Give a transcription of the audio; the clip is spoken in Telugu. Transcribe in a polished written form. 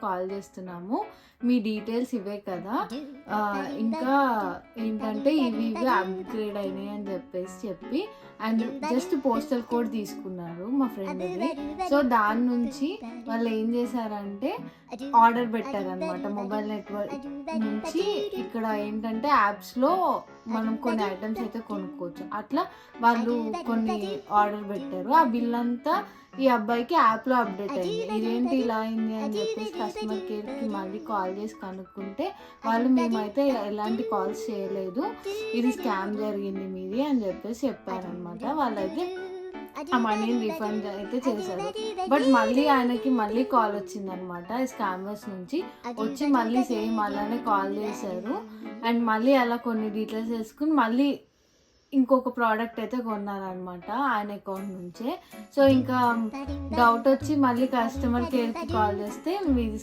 కాల్ చేస్తున్నాము, మీ డీటెయిల్స్ ఇవే కదా, ఇంకా ఏంటంటే ఇవి అప్గ్రేడ్ అయినాయి అని చెప్పి అండ్ జస్ట్ పోస్టల్ కోడ్ తీసుకున్నారు మా ఫ్రెండ్ది. సో దాని నుంచి వాళ్ళు ఏం చేశారంటే ఆర్డర్ పెట్టారనమాట. మొబైల్ నెట్వర్క్ నుంచి ఇక్కడ ఏంటంటే యాప్స్లో మనం కొన్ని ఐటమ్స్ అయితే కొనుక్కోవచ్చు. అట్లా వాళ్ళు కొన్ని ఆర్డర్ పెట్టారు. ఆ బిల్ అంతా ఈ అబ్బాయికి యాప్లో అప్డేట్ అయింది. ఇదేంటి ఇలా అయింది అని చెప్పేసి కస్టమర్ కేర్కి మళ్ళీ కాల్ చేసి కనుక్కుంటే వాళ్ళు మేమైతే ఎలాంటి కాల్స్ చేయలేదు, ఇది స్కామ్ జరిగింది మీది అని చెప్పేసి చెప్పారనమాట. వాళ్ళైతే ఆ మనీని రిఫండ్ అయితే చేశారు. బట్ మళ్ళీ ఆయనకి మళ్ళీ కాల్ వచ్చిందనమాట స్కామర్స్ నుంచి. వచ్చి మళ్ళీ సేమ్ అలానే కాల్ చేశారు అండ్ మళ్ళీ అలా కొన్ని డీటెయిల్స్ వేసుకుని మళ్ళీ ఇంకొక ప్రోడక్ట్ అయితే కొన్నారనమాట ఆయన అకౌంట్ నుంచే. సో ఇంకా డౌట్ వచ్చి మళ్ళీ కస్టమర్ కేర్కి కాల్ చేస్తే మీది